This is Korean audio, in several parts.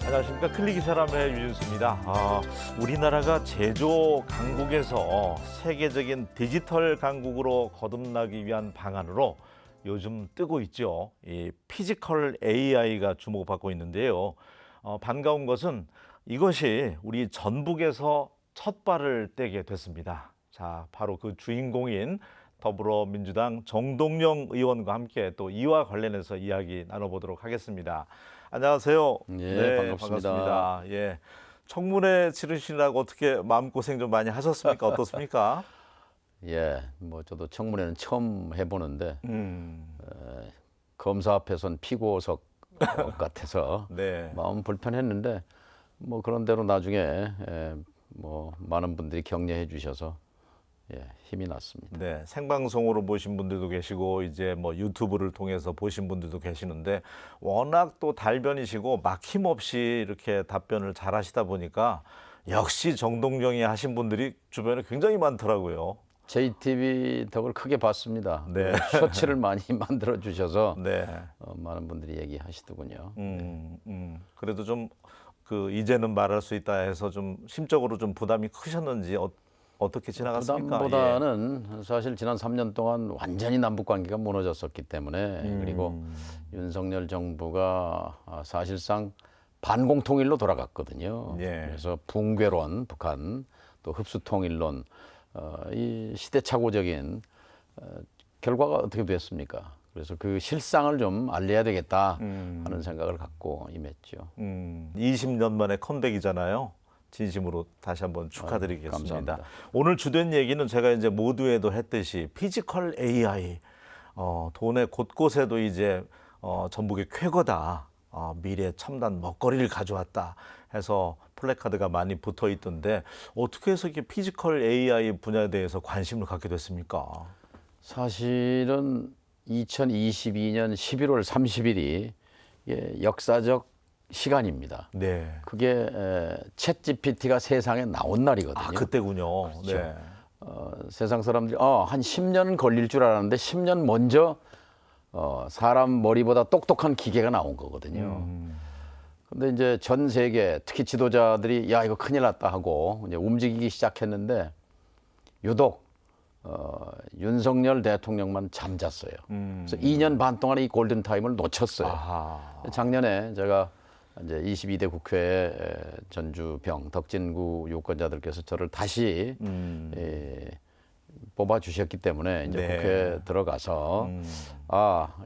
안녕하십니까. 클릭이 사람의 유진수입니다. 우리나라가 제조 강국에서 세계적인 디지털 강국으로 거듭나기 위한 방안으로 요즘 뜨고 있죠. 이 피지컬 AI가 주목받고 있는데요. 반가운 것은 이것이 우리 전북에서 첫 발을 떼게 됐습니다. 자, 바로 그 주인공인 더불어민주당 정동영 의원과 함께 또 이와 관련해서 이야기 나눠보도록 하겠습니다. 안녕하세요. 예, 반갑습니다. 예, 청문회 치르시느라고 어떻게 마음고생 좀 많이 하셨습니까? 어떻습니까? 예, 뭐 저도 청문회는 처음 해보는데 음, 검사 앞에선 피고석 같아서 네. 마음 불편했는데 뭐 그런 대로 나중에 뭐 많은 분들이 격려해 주셔서 힘이 났습니다. 네, 생방송으로 보신 분들도 계시고 이제 뭐 유튜브를 통해서 보신 분들도 계시는데 워낙 또 달변이시고 막힘없이 이렇게 답변을 잘 하시다 보니까 역시 정동영이 하신 분들이 주변에 굉장히 많더라고요. JTB 덕을 크게 봤습니다. 네. 쇼츠를 많이 만들어 주셔서 네. 많은 분들이 얘기하시더군요. 그래도 좀 그 이제는 말할 수 있다 해서 좀 심적으로 좀 부담이 크셨는지 어떻게 지나갔습니까? 부담보다는 사실 지난 3년 동안 완전히 남북 관계가 무너졌었기 때문에 그리고 윤석열 정부가 사실상 반공통일로 돌아갔거든요. 예. 그래서 붕괴론, 북한 또 흡수통일론 이 시대착오적인 결과가 어떻게 됐습니까? 그래서 그 실상을 좀 알려야 되겠다 하는 생각을 갖고 임했죠. 20년 만에 컴백이잖아요. 진심으로 다시 한번 축하드리겠습니다. 감사합니다. 오늘 주된 얘기는 제가 이제 모두에도 했듯이 피지컬 AI, 돈의 곳곳에도 이제 전북의 쾌거다, 미래 첨단 먹거리를 가져왔다 해서 플래카드가 많이 붙어 있던데 어떻게 해서 이렇게 피지컬 AI 분야에 대해서 관심을 갖게 됐습니까? 사실은 2022년 11월 30일이 역사적 시간입니다. 네. 그게 챗 GPT가 세상에 나온 날이거든요. 그때군요. 그렇죠. 네. 세상 사람들이 한 10년 걸릴 줄 알았는데 10년 먼저 사람 머리보다 똑똑한 기계가 나온 거거든요. 근데 이제 전 세계 특히 지도자들이 야 이거 큰일 났다 하고 이제 움직이기 시작했는데 유독 윤석열 대통령만 잠잤어요. 그래서 2년 반 동안 이 골든 타임을 놓쳤어요. 아하. 작년에 제가 이제 22대 국회 전주병 덕진구 유권자들께서 저를 다시 뽑아 주셨기 때문에 이제 네. 국회에 들어가서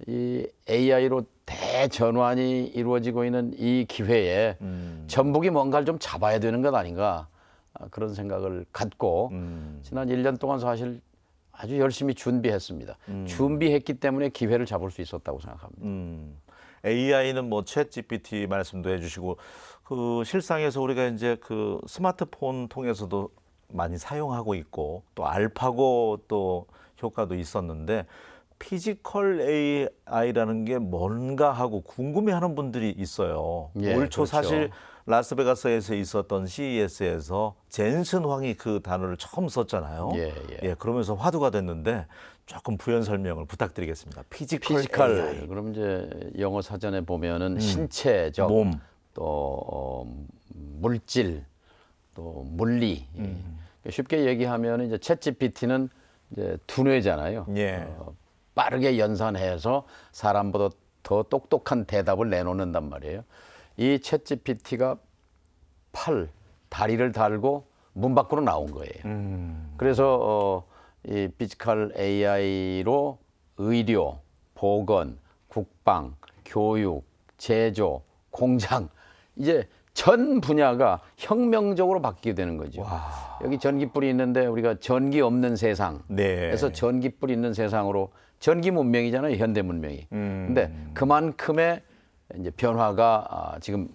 이 AI로 대전환이 이루어지고 있는 이 기회에 전북이 뭔가를 좀 잡아야 되는 것 아닌가 그런 생각을 갖고 지난 1년 동안 사실 아주 열심히 준비했습니다. 준비했기 때문에 기회를 잡을 수 있었다고 생각합니다. AI는 뭐 챗 GPT 말씀도 해주시고 그 실상에서 우리가 이제 그 스마트폰 통해서도 많이 사용하고 있고 또 알파고 또 효과도 있었는데 피지컬 AI라는 게 뭔가 하고 궁금해하는 분들이 있어요. 예, 올 초 그렇죠. 사실 라스베가스에서 있었던 CES에서 젠슨 황이 그 단어를 처음 썼잖아요. 예. 그러면서 화두가 됐는데 조금 부연 설명을 부탁드리겠습니다. 피지컬 AI. 그럼 이제 영어 사전에 보면은 신체적 몸. 또 물질 또 물리 쉽게 얘기하면 이제 챗 GPT는 이제 두뇌잖아요. 예. 빠르게 연산해서 사람보다 더 똑똑한 대답을 내놓는단 말이에요. 이 챗 GPT가 다리를 달고 문 밖으로 나온 거예요. 그래서 이 피지컬 AI로 의료, 보건, 국방, 교육, 제조, 공장 이제 전 분야가 혁명적으로 바뀌게 되는 거죠. 와. 여기 전기불이 있는데 우리가 전기 없는 세상에서 네. 전기불 있는 세상으로 전기 문명이잖아요, 현대 문명이. 근데 그만큼의 이제 변화가 지금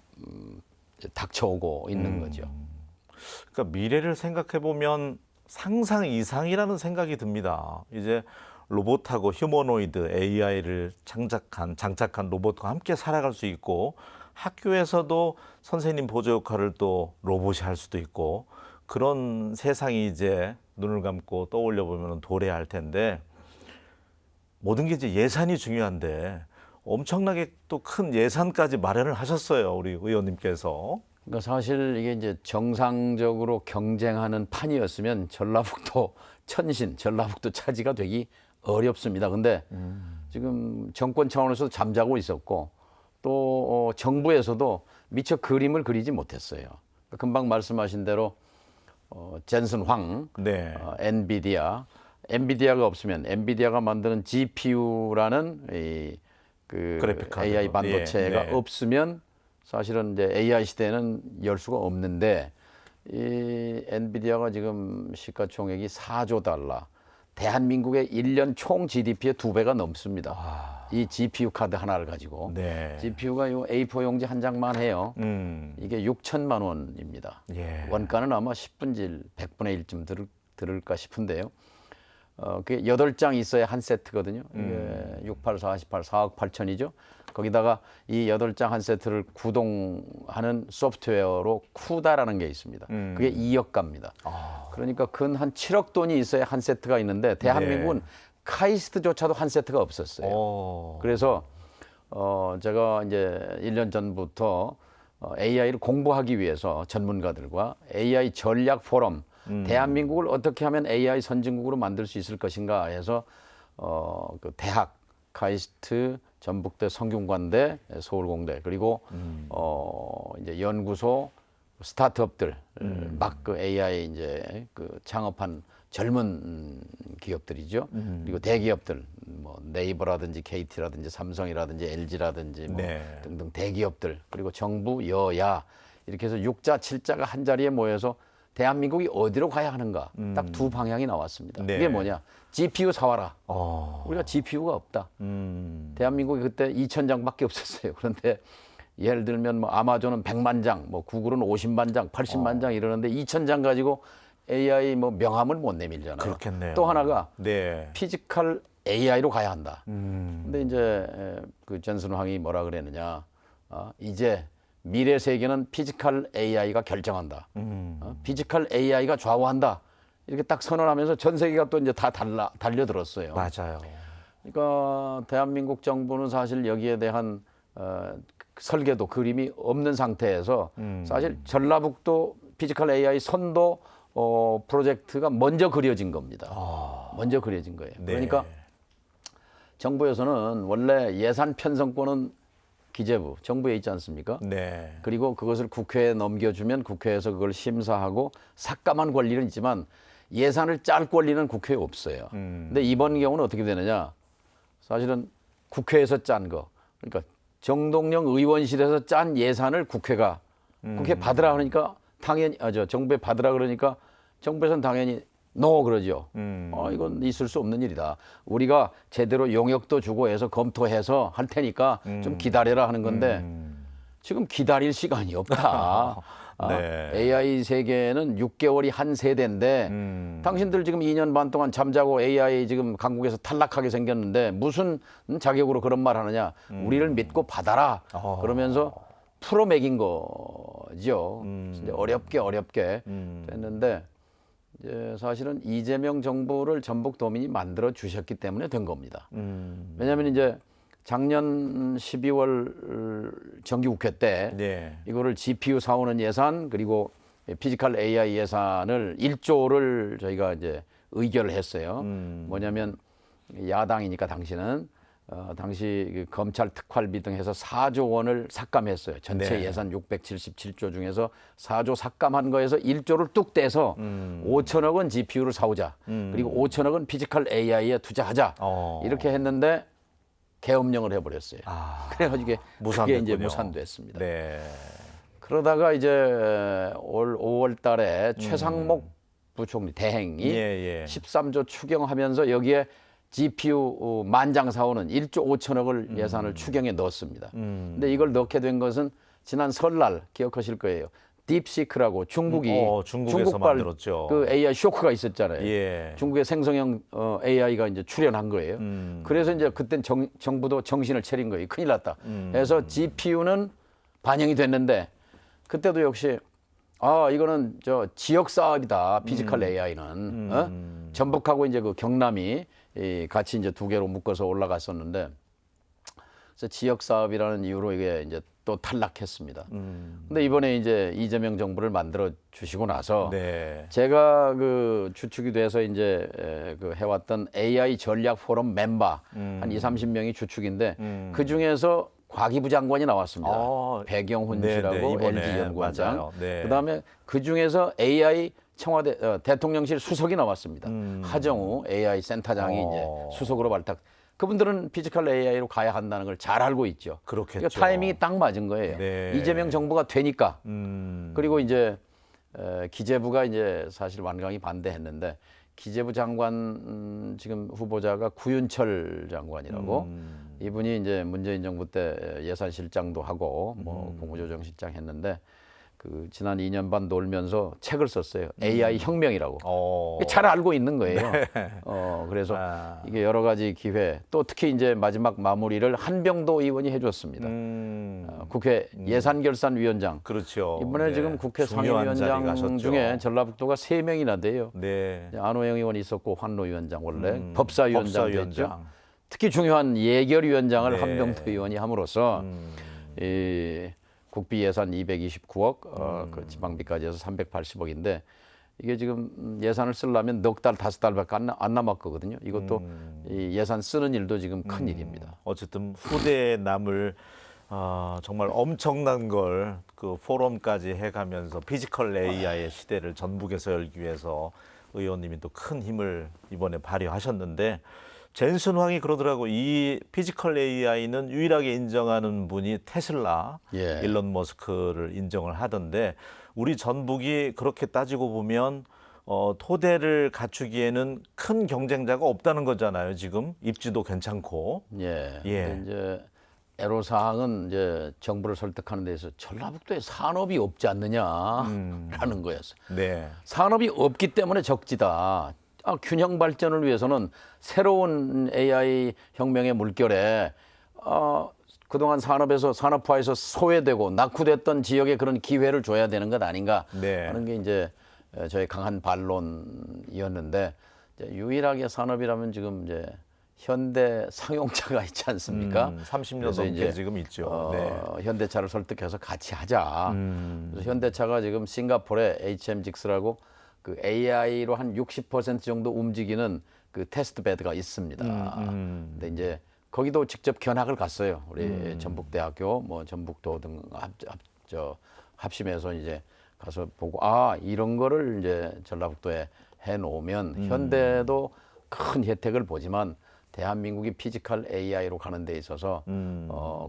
닥쳐오고 있는 거죠. 그러니까 미래를 생각해 보면 상상 이상이라는 생각이 듭니다. 이제 로봇하고 휴머노이드 AI를 장착한 로봇과 함께 살아갈 수 있고 학교에서도 선생님 보조 역할을 또 로봇이 할 수도 있고 그런 세상이 이제 눈을 감고 떠올려 보면 도래할 텐데 모든 게 이제 예산이 중요한데 엄청나게 또 큰 예산까지 마련을 하셨어요, 우리 의원님께서. 그러니까 사실 이게 이제 정상적으로 경쟁하는 판이었으면 전라북도 천신, 전라북도 차지가 되기 어렵습니다. 근데 지금 정권 차원에서도 잠자고 있었고 또 정부에서도 미처 그림을 그리지 못했어요. 금방 말씀하신 대로 젠슨 황, 네. 엔비디아가 없으면 엔비디아가 만드는 GPU라는 그 그래픽 카드. AI 반도체가 예, 네. 없으면 사실은 이제 AI 시대는 열 수가 없는데 이 엔비디아가 지금 시가총액이 4조 달러, 대한민국의 1년 총 GDP의 2배가 넘습니다. 이 GPU 카드 하나를 가지고 네. GPU가 요 A4 용지 한 장만 해요. 이게 6천만 원입니다. 예. 원가는 아마 10분질 100분의 1쯤 들을까 싶은데요. 그게 8장 있어야 한 세트거든요. 이게 68, 48, 4억 8천이죠. 거기다가 이 8장 한 세트를 구동하는 소프트웨어로 쿠다라는 게 있습니다. 그게 2억 갑니다. 그러니까 근 한 7억 돈이 있어야 한 세트가 있는데 대한민국은 카이스트조차도 한 세트가 없었어요. 그래서 제가 이제 1년 전부터 AI를 공부하기 위해서 전문가들과 AI 전략 포럼, 대한민국을 어떻게 하면 AI 선진국으로 만들 수 있을 것인가 해서 그 대학, 카이스트, 전북대, 성균관대, 서울공대 그리고 이제 연구소, 스타트업들 막 그 AI 이제 그 창업한 젊은 기업들이죠. 그리고 대기업들 뭐 네이버라든지 KT라든지 삼성이라든지 LG라든지 뭐 네. 등등 대기업들 그리고 정부, 여야 이렇게 해서 6자, 7자가 한 자리에 모여서 대한민국이 어디로 가야 하는가 딱 두 방향이 나왔습니다. 네. 그게 뭐냐? GPU 사와라. 우리가 GPU가 없다. 대한민국이 그때 2,000장밖에 없었어요. 그런데 예를 들면 뭐 아마존은 100만 장, 뭐 구글은 50만 장, 80만 장 이러는데 2,000장 가지고 AI 뭐 명함을 못 내밀잖아요. 그렇겠네요. 또 하나가 네. 피지컬 AI로 가야 한다. 근데 이제 그 젠슨 황이 뭐라 그랬느냐? 이제 미래 세계는 피지컬 AI가 결정한다. 피지컬 AI가 좌우한다. 이렇게 딱 선언하면서 전 세계가 또 이제 다 달려들었어요. 맞아요. 그러니까 대한민국 정부는 사실 여기에 대한 설계도 그림이 없는 상태에서 사실 전라북도 피지컬 AI 선도 프로젝트가 먼저 그려진 겁니다. 먼저 그려진 거예요. 네. 그러니까 정부에서는 원래 예산 편성권은 기재부, 정부에 있지 않습니까? 네. 그리고 그것을 국회에 넘겨주면 국회에서 그걸 심사하고 삭감한 권리는 있지만 예산을 짤 권리는 국회에 없어요. 근데 이번 경우는 어떻게 되느냐? 사실은 국회에서 짠 거. 그러니까 정동영 의원실에서 짠 예산을 국회가 국회 받으라 그러니까 당연히 정부에 받으라 그러니까 정부에서는 당연히 노 그러죠. 이건 있을 수 없는 일이다. 우리가 제대로 용역도 주고 해서 검토해서 할 테니까 좀 기다려라 하는 건데 지금 기다릴 시간이 없다. 네. AI 세계는 6개월이 한 세대인데 당신들 지금 2년 반 동안 잠자고 AI 지금 강국에서 탈락하게 생겼는데 무슨 자격으로 그런 말 하느냐. 우리를 믿고 받아라. 그러면서 풀어먹인 거죠. 진짜 어렵게 됐는데 이제 사실은 이재명 정부를 전북도민이 만들어 주셨기 때문에 된 겁니다. 왜냐하면 이제 작년 12월 정기국회 때 네. 이거를 GPU 사오는 예산 그리고 피지컬 AI 예산을 1조를 저희가 이제 의결을 했어요. 뭐냐면 야당이니까 당시는 당시 그 검찰 특활비 등 해서 4조 원을 삭감했어요. 전체 네. 예산 677조 중에서 4조 삭감한 거에서 1조를 뚝 떼서 5천억 원 GPU를 사오자. 그리고 5천억 원 피지컬 AI에 투자하자. 이렇게 했는데 계엄령을 해버렸어요. 그래가지고 그게 이제 무산됐습니다. 네. 그러다가 이제 올 5월 달에 최상목 부총리 대행이 13조 추경하면서 여기에 GPU 만장 사오는 1조 5천억을 예산을 추경에 넣었습니다. 근데 이걸 넣게 된 것은 지난 설날 기억하실 거예요. 딥시크라고 중국에서 중국발 만들었죠. 그 AI 쇼크가 있었잖아요. 예. 중국의 생성형 AI가 이제 출현한 거예요. 그래서 이제 그땐 정부도 정신을 차린 거예요. 큰일 났다. 그래서 GPU는 반영이 됐는데 그때도 역시 이거는 저 지역 사업이다. 피지컬 AI는 전북하고 이제 그 경남이 같이 이제 두 개로 묶어서 올라갔었는데 그래서 지역 사업이라는 이유로 이게 이제 또 탈락했습니다. 근데 이번에 이제 이재명 정부를 만들어 주시고 나서 네. 제가 그 주축이 돼서 이제 그 해왔던 AI 전략 포럼 멤버 한 20-30명이 주축인데 그 중에서 과기부 장관이 나왔습니다. 배경훈 네, 씨라고 네, 이번에 LG 연구원장. 맞아요. 네. 그다음에 그 중에서 AI 청와대 대통령실 수석이 나왔습니다. 하정우 AI 센터장이 이제 수석으로 발탁. 그분들은 피지컬 AI로 가야 한다는 걸 잘 알고 있죠. 그렇겠죠. 그러니까 타이밍이 딱 맞은 거예요. 네. 이재명 정부가 되니까. 음. 그리고 이제 기재부가 이제 사실 완강히 반대했는데 기재부 장관 지금 후보자가 구윤철 장관이라고 이분이 이제 문재인 정부 때 예산실장도 하고 뭐 국무조정실장 했는데 그 지난 2년 반 놀면서 책을 썼어요. AI 혁명이라고. 잘 알고 있는 거예요. 그래서 이게 여러 가지 기회 또 특히 이제 마지막 마무리를 한병도 의원이 해줬습니다. 국회 예산결산위원장. 그렇죠. 이번에 네. 지금 국회 중요한 자리 상임위원장 가셨죠. 중에 전라북도가 3명이나 돼요. 네. 안호영 의원이 있었고 환노 위원장 원래 법사위원장도 했죠. 법사위원장. 특히 중요한 예결위원장을 네. 한병도 의원이 함으로써 이 국비 예산 229억, 그 지방비까지 해서 380억인데 이게 지금 예산을 쓰려면 넉 달, 5달밖에 안 남았거든요. 이것도 이 예산 쓰는 일도 지금 큰 일입니다. 어쨌든 후대에 남을 정말 엄청난 걸 그 포럼까지 해가면서 피지컬 AI의 시대를 전북에서 열기 위해서 의원님이 또 큰 힘을 이번에 발휘하셨는데 젠슨 황이 그러더라고. 이 피지컬 AI는 유일하게 인정하는 분이 테슬라, 예. 일론 머스크를 인정을 하던데 우리 전북이 그렇게 따지고 보면 토대를 갖추기에는 큰 경쟁자가 없다는 거잖아요. 지금 입지도 괜찮고. 예. 예. 근데 이제 애로사항은 이제 정부를 설득하는 데서 전라북도에 산업이 없지 않느냐라는 거였어요. 네. 산업이 없기 때문에 적지다. 균형 발전을 위해서는 새로운 AI 혁명의 물결에 그동안 산업화에서 소외되고 낙후됐던 지역에 그런 기회를 줘야 되는 것 아닌가 네. 하는 게 이제 저의 강한 반론이었는데 이제 유일하게 산업이라면 지금 이제 현대 상용차가 있지 않습니까? 30년 그래서 넘게 이제 지금 있죠. 네. 현대차를 설득해서 같이 하자. 그래서 현대차가 지금 싱가포르에 HM직스라고 그 AI로 한 60% 정도 움직이는 그 테스트 베드가 있습니다. 근데 이제 거기도 직접 견학을 갔어요. 우리 전북대학교, 뭐 전북도 등 합심해서 이제 가서 보고 이런 거를 이제 전라북도에 해놓으면 현대도 큰 혜택을 보지만 대한민국이 피지컬 AI로 가는 데 있어서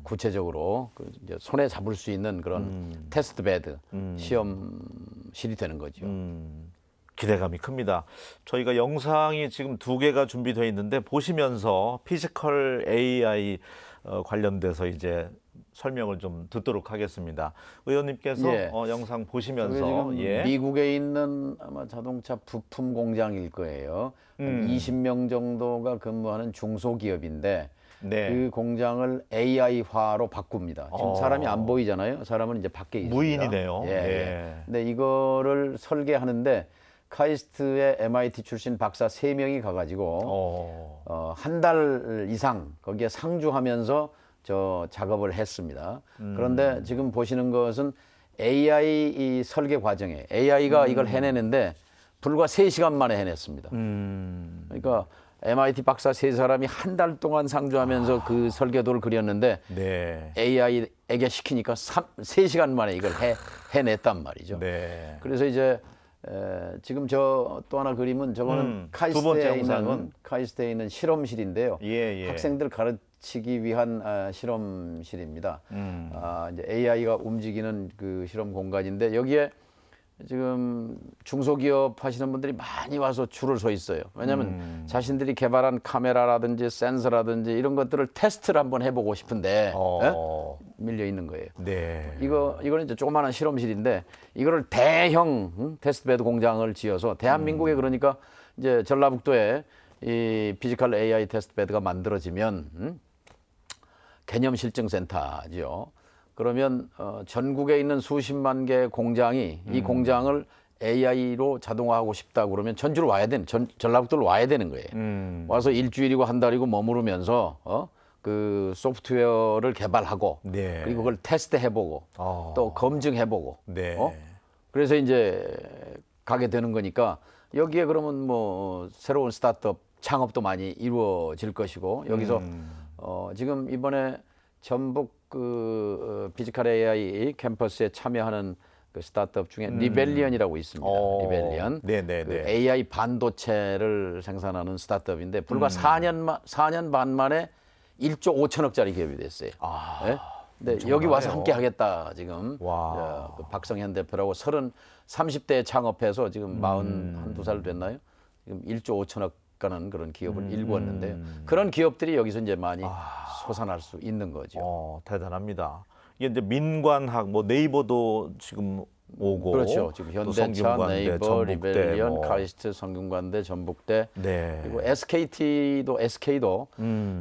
구체적으로 그 이제 손에 잡을 수 있는 그런 테스트 베드 시험실이 되는 거죠. 기대감이 큽니다. 저희가 영상이 지금 2개가 준비되어 있는데 보시면서 피지컬 AI 관련돼서 이제 설명을 좀 듣도록 하겠습니다. 의원님께서 예. 영상 그게 보시면서 지금 미국에 있는 아마 자동차 부품 공장일 거예요. 한 20명 정도가 근무하는 중소기업인데 네. 그 공장을 AI화로 바꿉니다. 지금 사람이 안 보이잖아요. 사람은 이제 밖에 있습니다. 무인이네요. 예. 예. 근데 이거를 설계하는데 카이스트의 MIT 출신 박사 3명이 가가지고 한 달 이상 거기에 상주하면서 저 작업을 했습니다. 그런데 지금 보시는 것은 AI 이 설계 과정에 AI가 이걸 해내는데 불과 3시간 만에 해냈습니다. 그러니까 MIT 박사 3사람이 한 달 동안 상주하면서 그 설계도를 그렸는데 네. AI에게 시키니까 3시간 만에 이걸 해냈단 말이죠. 네. 그래서 이제 지금 저 또 하나 그림은 저거는 두 번째 영상은? 카이스트에 있는 실험실인데요. 예. 학생들 가르치기 위한 실험실입니다. 이제 AI가 움직이는 그 실험 공간인데 여기에 지금 중소기업 하시는 분들이 많이 와서 줄을 서 있어요. 왜냐하면 자신들이 개발한 카메라라든지 센서라든지 이런 것들을 테스트를 한번 해보고 싶은데 밀려 있는 거예요. 네. 이거는 이제 조그마한 실험실인데 이거를 대형 테스트베드 공장을 지어서 대한민국에 그러니까 이제 전라북도에 이 피지컬 AI 테스트베드가 만들어지면 개념 실증센터죠. 그러면 전국에 있는 수십만 개의 공장이 이 공장을 AI로 자동화하고 싶다 그러면 전주로 와야 되는 전라북도로 와야 되는 거예요. 와서 일주일이고 한 달이고 머무르면서 그 소프트웨어를 개발하고 네. 그리고 그걸 테스트해보고 또 검증해보고 네. 그래서 이제 가게 되는 거니까 여기에 그러면 뭐 새로운 스타트업 창업도 많이 이루어질 것이고 여기서 지금 이번에 전북 그 피지컬 AI 캠퍼스에 참여하는 그 스타트업 중에 리벨리언이라고 있습니다. 리벨리언. 네네네. 그 AI 반도체를 생산하는 스타트업인데 불과 4년 반 만에 1조 5천억짜리 기업이 됐어요. 네? 근데 여기 와서 함께 하겠다 지금 와. 그 박성현 대표라고 30대에 창업해서 지금 42살 됐나요? 지금 1조 5천억 가는 그런 기업을 일구었는데요. 그런 기업들이 여기서 이제 많이 솟아날 수 있는 거죠. 대단합니다. 이게 이제 민관학, 뭐 네이버도 지금 오고, 그렇죠. 지금 또 현대차, 성균관대, 네이버, 전북대, 리벨리언, 뭐. 카이스트, 성균관대, 전북대, 네. 그리고 SK도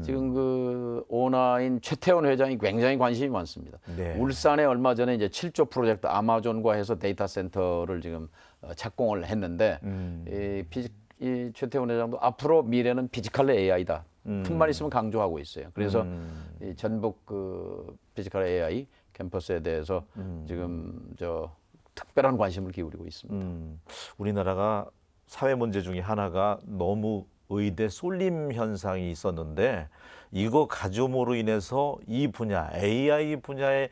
지금 그 오나인 최태원 회장이 굉장히 관심이 많습니다. 네. 울산에 얼마 전에 이제 7조 프로젝트 아마존과 해서 데이터 센터를 지금 착공을 했는데 이 최태원 회장도 앞으로 미래는 피지컬 AI다. 틈만 있으면 강조하고 있어요. 그래서 이 전북 그 피지컬 AI 캠퍼스에 대해서 지금 특별한 관심을 기울이고 있습니다. 우리나라가 사회 문제 중에 하나가 너무 의대 쏠림 현상이 있었는데 이거 가줌으로 인해서 이 분야 AI 분야의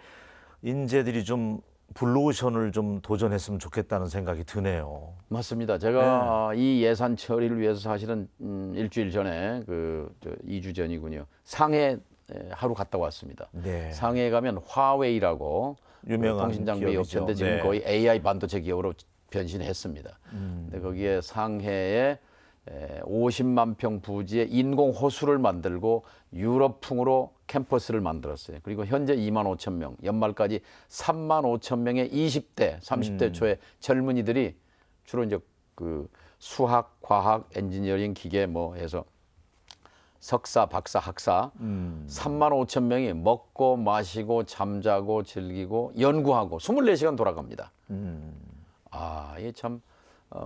인재들이 좀 블루오션을 좀 도전했으면 좋겠다는 생각이 드네요. 맞습니다. 제가 이 예산 처리를 위해서 사실은 일주일 전에 2주 전이군요. 상해 하루 갔다 왔습니다. 네. 상해에 가면 화웨이라고 유명한 통신장비 기업이죠. 업체인데 지금 네. 거의 AI 반도체 기업으로 변신했습니다. 근데 거기에 상해에 50만 평 부지에 인공 호수를 만들고 유럽풍으로 캠퍼스를 만들었어요. 그리고 현재 2만 5천 명, 연말까지 3만 5천 명의 20대, 30대 초의 젊은이들이 주로 이제 그 수학, 과학, 엔지니어링, 기계 뭐 해서 석사, 박사, 학사 3만 5천 명이 먹고 마시고 잠자고 즐기고 연구하고 24시간 돌아갑니다. 이게 참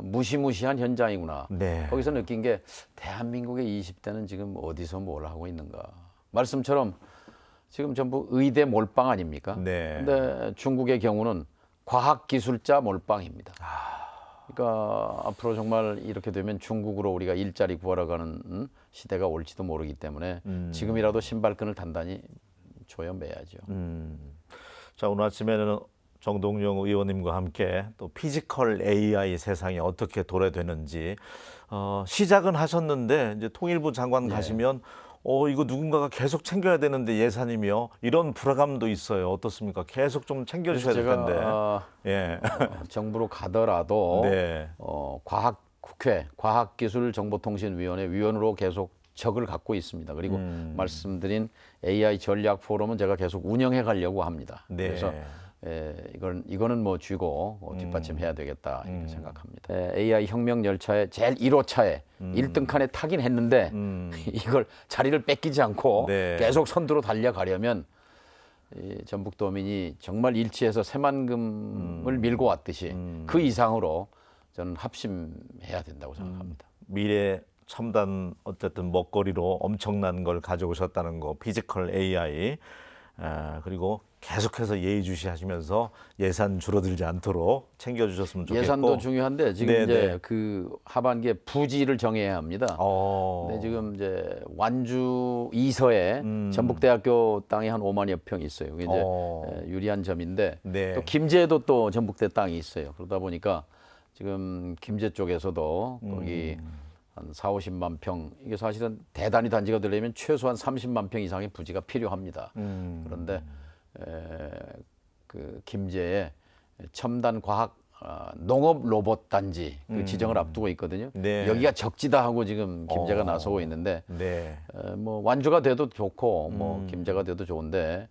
무시무시한 현장이구나. 네. 거기서 느낀 게 대한민국의 20대는 지금 어디서 뭘 하고 있는가. 말씀처럼 지금 전부 의대 몰빵 아닙니까? 네. 근데 중국의 경우는 과학기술자 몰빵입니다. 그러니까 앞으로 정말 이렇게 되면 중국으로 우리가 일자리 구하러 가는 시대가 올지도 모르기 때문에 지금이라도 신발끈을 단단히 조여매야죠. 자, 오늘 아침에는 정동영 의원님과 함께 또 피지컬 AI 세상이 어떻게 도래되는지 시작은 하셨는데 이제 통일부 장관 가시면 이거 누군가가 계속 챙겨야 되는데 예산이며 이런 불안감도 있어요. 어떻습니까? 계속 좀 챙겨주셔야 될 텐데. 예. 정부로 가더라도 네. 국회 과학기술정보통신위원회 위원으로 계속 적을 갖고 있습니다. 그리고 말씀드린 AI 전략 포럼은 제가 계속 운영해 가려고 합니다. 네. 그래서 이거는 뭐 쥐고 뒷받침해야 되겠다 이렇게 생각합니다. AI 혁명 열차의 제일 1호차에 1등 칸에 타긴 했는데 이걸 자리를 뺏기지 않고 네. 계속 선두로 달려가려면 이 전북도민이 정말 일치해서 새만금을 밀고 왔듯이 그 이상으로 저는 합심해야 된다고 생각합니다. 미래 첨단 어쨌든 먹거리로 엄청난 걸 가져오셨다는 거, 피지컬 AI 그리고 계속해서 예의주시하시면서 예산 줄어들지 않도록 챙겨주셨으면 좋겠고. 예산도 중요한데 지금 네네. 이제 그 하반기에 부지를 정해야 합니다. 네, 지금 이제 완주 이서에 전북대학교 땅이 한 5만여 평 있어요. 그게 이제 유리한 점인데 네. 또 김제에도 또 전북대 땅이 있어요. 그러다 보니까 지금 김제 쪽에서도 거기 한 4, 50만 평 이게 사실은 대단히 단지가 되려면 최소한 30만 평 이상의 부지가 필요합니다. 그런데 그 김제에 첨단 과학 농업 로봇 단지 그 지정을 앞두고 있거든요. 네. 여기가 적지다 하고 지금 김제가 나서고 있는데 네. 뭐 완주가 돼도 좋고 뭐 김제가 돼도 좋은데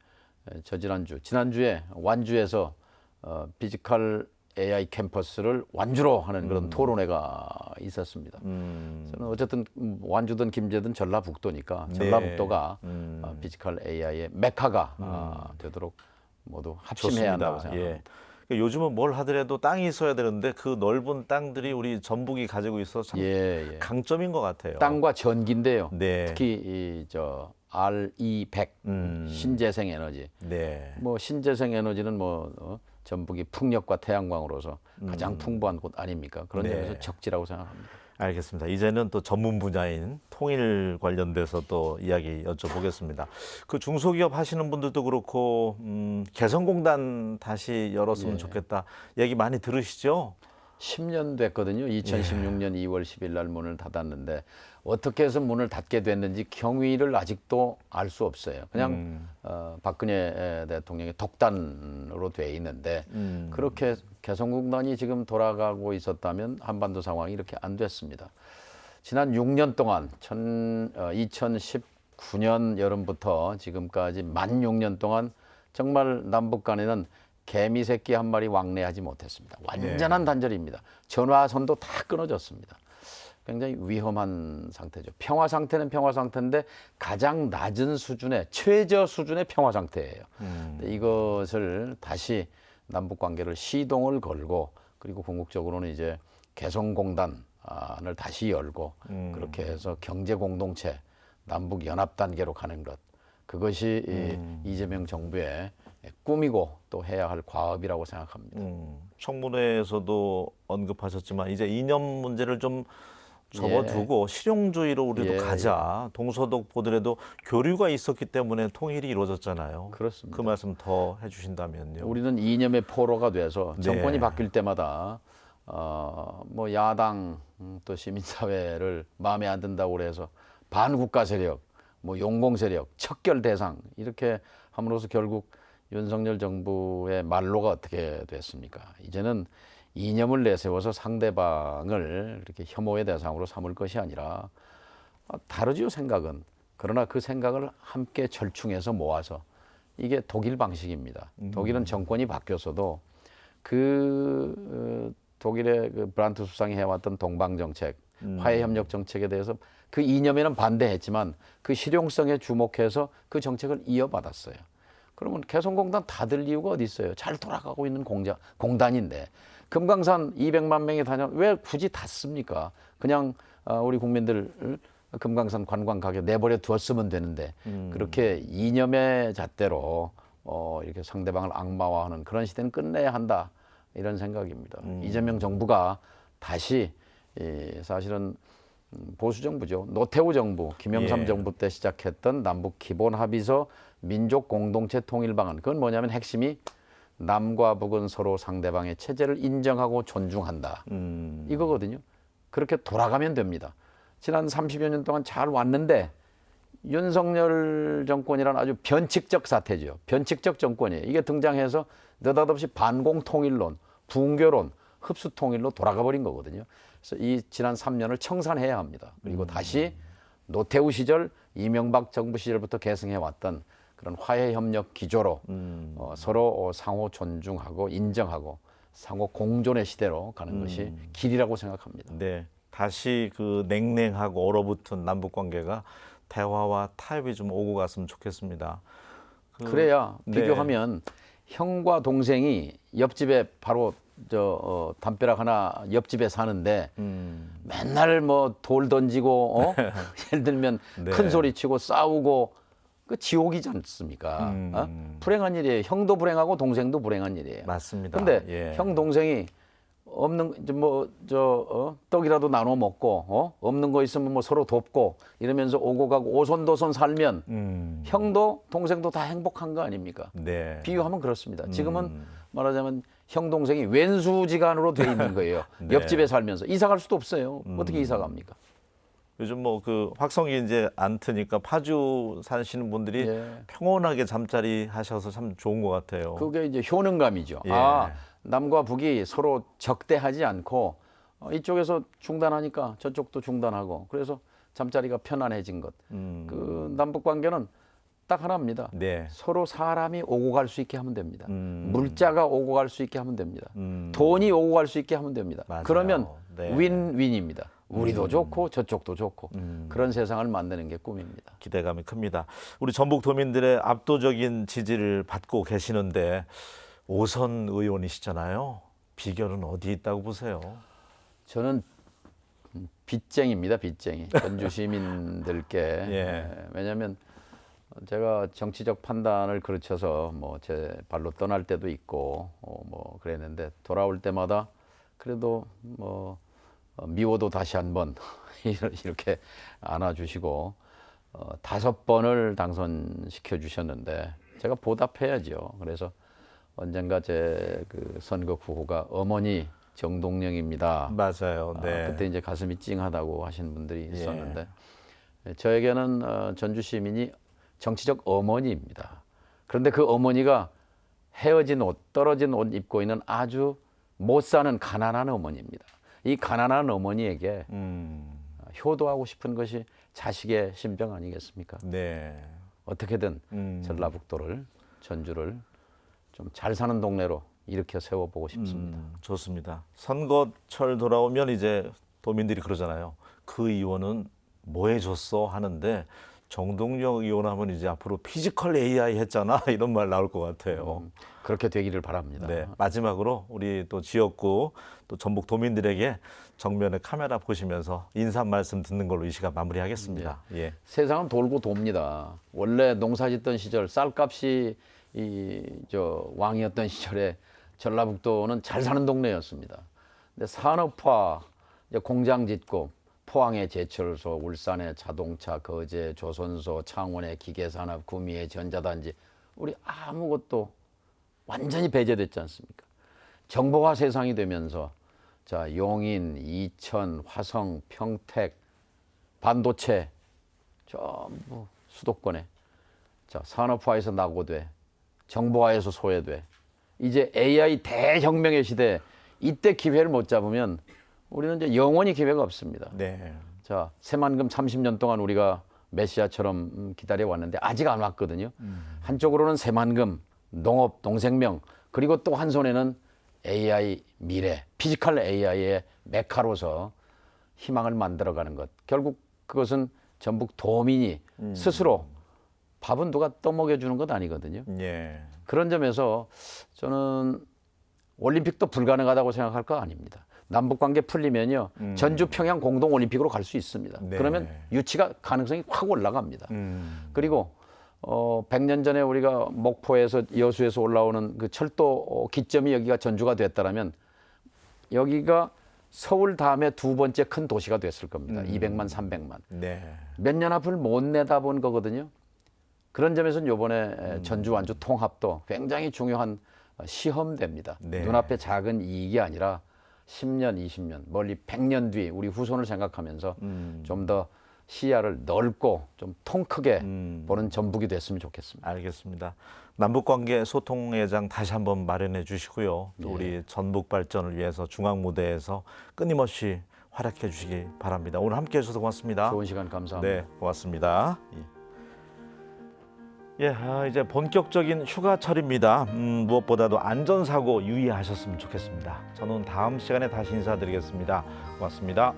지난주에 완주에서 피지컬 AI 캠퍼스를 완주로 하는 그런 토론회가 있었습니다. 저는 어쨌든 완주든 김제든 전라북도니까 전라북도가 피지컬 AI의 메카가 되도록 모두 합심해야 한다고 생각합니다. 그러니까 요즘은 뭘 하더라도 땅이 있어야 되는데 그 넓은 땅들이 우리 전북이 가지고 있어 참 예, 예. 강점인 것 같아요. 땅과 전기인데요. 네. 특히 저 RE100 신재생 에너지. 네. 뭐 신재생 에너지는 전북이 풍력과 태양광으로서 가장 풍부한 곳 아닙니까? 그런 네. 점에서 적지라고 생각합니다. 알겠습니다. 이제는 또 전문 분야인 통일 관련돼서 또 이야기 여쭤보겠습니다. 그 중소기업 하시는 분들도 그렇고 개성공단 다시 열었으면 좋겠다 얘기 많이 들으시죠? 10년 됐거든요. 2016년 2월 10일 날 문을 닫았는데 어떻게 해서 문을 닫게 됐는지 경위를 아직도 알 수 없어요. 그냥 박근혜 대통령의 독단으로 돼 있는데 그렇게 개성공단이 지금 돌아가고 있었다면 한반도 상황이 이렇게 안 됐습니다. 지난 6년 동안 2019년 여름부터 지금까지 만 6년 동안 정말 남북 간에는 개미 새끼 한 마리 왕래하지 못했습니다. 완전한 단절입니다. 전화선도 다 끊어졌습니다. 굉장히 위험한 상태죠. 평화 상태는 평화 상태인데 가장 낮은 수준의 최저 수준의 평화 상태예요. 이것을 다시 남북 관계를 시동을 걸고 그리고 궁극적으로는 이제 개성공단을 다시 열고 그렇게 해서 경제 공동체 남북 연합 단계로 가는 것 그것이 이재명 정부의 꿈이고 또 해야 할 과업이라고 생각합니다. 청문회에서도 언급하셨지만 이제 이념 문제를 좀 접어두고 실용주의로 우리도 가자. 동서독 보더라도 교류가 있었기 때문에 통일이 이루어졌잖아요. 그렇습니다. 그 말씀 더 해주신다면요. 우리는 이념의 포로가 돼서 정권이 네. 바뀔 때마다 뭐 야당 또 시민사회를 마음에 안 든다고 그래서 반국가 세력, 뭐 용공 세력, 척결 대상 이렇게 함으로써 결국 윤석열 정부의 말로가 어떻게 됐습니까? 이제는 이념을 내세워서 상대방을 이렇게 혐오의 대상으로 삼을 것이 아니라 다르지요 생각은. 그러나 그 생각을 함께 절충해서 모아서 이게 독일 방식입니다. 독일은 정권이 바뀌었어도 독일의 그 브란트 수상이 해왔던 동방 정책, 화해 협력 정책에 대해서 그 이념에는 반대했지만 그 실용성에 주목해서 그 정책을 이어받았어요. 그러면 개성공단 닫을 이유가 어디 있어요? 잘 돌아가고 있는 공단인데 금강산 200만 명이 다녀 왜 굳이 닫습니까? 그냥 우리 국민들 금강산 관광 가게 내버려 두었으면 되는데 그렇게 이념의 잣대로 이렇게 상대방을 악마화하는 그런 시대는 끝내야 한다 이런 생각입니다. 이재명 정부가 다시 사실은 보수 정부죠. 노태우 정부, 김영삼 정부 때 시작했던 남북 기본 합의서 민족 공동체 통일 방안. 그건 뭐냐면 핵심이 남과 북은 서로 상대방의 체제를 인정하고 존중한다. 이거거든요. 그렇게 돌아가면 됩니다. 지난 30여 년 동안 잘 왔는데 윤석열 정권이란 아주 변칙적 사태죠. 변칙적 정권이에요. 이게 등장해서 느닷없이 반공통일론, 붕괴론, 흡수통일로 돌아가 버린 거거든요. 그래서 이 지난 3년을 청산해야 합니다. 그리고 다시 노태우 시절, 이명박 정부 시절부터 계승해왔던 그런 화해협력 기조로 서로 상호 존중하고 인정하고 상호 공존의 시대로 가는 것이 길이라고 생각합니다. 네, 다시 그 냉랭하고 얼어붙은 남북 관계가 대화와 타협이 좀 오고 갔으면 좋겠습니다. 그래야 비교하면 형과 동생이 옆집에 바로 담벼락 하나 옆집에 사는데 맨날 뭐 돌 던지고 예를 들면 큰 소리 치고 싸우고 그 지옥이지 않습니까? 불행한 일이에요. 형도 불행하고 동생도 불행한 일이에요. 맞습니다. 근데 형 동생이 없는 떡이라도 나눠 먹고 없는 거 있으면 뭐 서로 돕고 이러면서 오고 가고 오손도손 살면 형도 동생도 다 행복한 거 아닙니까? 네. 비유하면 그렇습니다. 지금은 말하자면 형 동생이 왼수지간으로 돼 있는 거예요. 네. 옆집에 살면서 이사 갈 수도 없어요. 어떻게 이사 갑니까? 요즘 뭐 그 확성기 이제 안 트니까 파주 사시는 분들이 평온하게 잠자리 하셔서 참 좋은 것 같아요. 그게 이제 효능감이죠. 예. 남과 북이 서로 적대하지 않고 이쪽에서 중단하니까 저쪽도 중단하고 그래서 잠자리가 편안해진 것. 그 남북 관계는 딱 하나입니다. 네. 서로 사람이 오고 갈 수 있게 하면 됩니다. 물자가 오고 갈 수 있게 하면 됩니다. 돈이 오고 갈 수 있게 하면 됩니다. 맞아요. 그러면 네. 윈윈입니다. 우리도 좋고 저쪽도 좋고 그런 세상을 만드는 게 꿈입니다. 기대감이 큽니다. 우리 전북 도민들의 압도적인 지지를 받고 계시는데 오선 의원이시잖아요. 비결은 어디에 있다고 보세요? 저는 빚쟁입니다, 빚쟁이. 전주 시민들께. 예. 왜냐하면 제가 정치적 판단을 그르쳐서 뭐 제 발로 떠날 때도 있고 뭐 그랬는데 돌아올 때마다 그래도 뭐 미워도 다시 한번 이렇게 안아주시고 5번을 당선시켜 주셨는데 제가 보답해야죠. 그래서 언젠가 제 그 선거 후보가 어머니 정동영입니다. 맞아요. 네. 그때 이제 가슴이 찡하다고 하시는 분들이 있었는데 저에게는 전주 시민이 정치적 어머니입니다. 그런데 그 어머니가 헤어진 옷, 떨어진 옷 입고 있는 아주 못 사는 가난한 어머니입니다. 이 가난한 어머니에게 효도하고 싶은 것이 자식의 심정 아니겠습니까? 네. 어떻게든 전라북도를, 전주를 좀 잘 사는 동네로 일으켜 세워보고 싶습니다. 좋습니다. 선거철 돌아오면 이제 도민들이 그러잖아요. 그 의원은 뭐 해줬어 하는데 정동영 의원 하면 이제 앞으로 피지컬 AI 했잖아 이런 말 나올 것 같아요. 그렇게 되기를 바랍니다. 네, 마지막으로 우리 또 지역구 또 전북 도민들에게 정면에 카메라 보시면서 인사 말씀 듣는 걸로 이 시간 마무리하겠습니다. 예. 세상은 돌고 돕니다. 원래 농사짓던 시절 쌀값이 왕이었던 시절에 전라북도는 잘 사는 동네였습니다. 근데 산업화, 이제 공장 짓고 포항의 제철소, 울산의 자동차, 거제, 조선소, 창원의 기계산업, 구미의 전자단지 우리 아무것도 완전히 배제됐지 않습니까? 정보화 세상이 되면서 자 용인, 이천, 화성, 평택, 반도체 전부 수도권에 자 산업화에서 낙오돼 정보화에서 소외돼 이제 AI 대혁명의 시대 이때 기회를 못 잡으면 우리는 이제 영원히 기회가 없습니다. 네. 자 새만금 30년 동안 우리가 메시아처럼 기다려 왔는데 아직 안 왔거든요. 한쪽으로는 새만금, 농업, 농생명 그리고 또 한 손에는 AI 미래, 피지컬 AI의 메카로서 희망을 만들어가는 것. 결국 그것은 전북 도민이 스스로 밥은 누가 떠먹여주는 것 아니거든요. 예. 그런 점에서 저는 올림픽도 불가능하다고 생각할 거 아닙니다. 남북관계 풀리면요. 전주 평양 공동 올림픽으로 갈 수 있습니다. 네. 그러면 유치가 가능성이 확 올라갑니다. 그리고 100년 전에 우리가 목포에서 여수에서 올라오는 그 철도 기점이 여기가 전주가 됐다라면 여기가 서울 다음에 2번째 큰 도시가 됐을 겁니다. 200만, 300만. 네. 몇 년 앞을 못 내다본 거거든요. 그런 점에서는 이번에 전주 완주 통합도 굉장히 중요한 시험대입니다. 네. 눈앞에 작은 이익이 아니라 10년, 20년, 멀리 100년 뒤 우리 후손을 생각하면서 좀 더 시야를 넓고 좀 통 크게 보는 전북이 됐으면 좋겠습니다. 알겠습니다. 남북관계 소통회장 다시 한번 마련해 주시고요. 또 예. 우리 전북 발전을 위해서 중앙 무대에서 끊임없이 활약해 주시기 바랍니다. 오늘 함께해 주셔서 고맙습니다. 좋은 시간 감사합니다. 네, 고맙습니다. 예, 이제 본격적인 휴가철입니다. 무엇보다도 안전사고 유의하셨으면 좋겠습니다. 저는 다음 시간에 다시 인사드리겠습니다. 고맙습니다.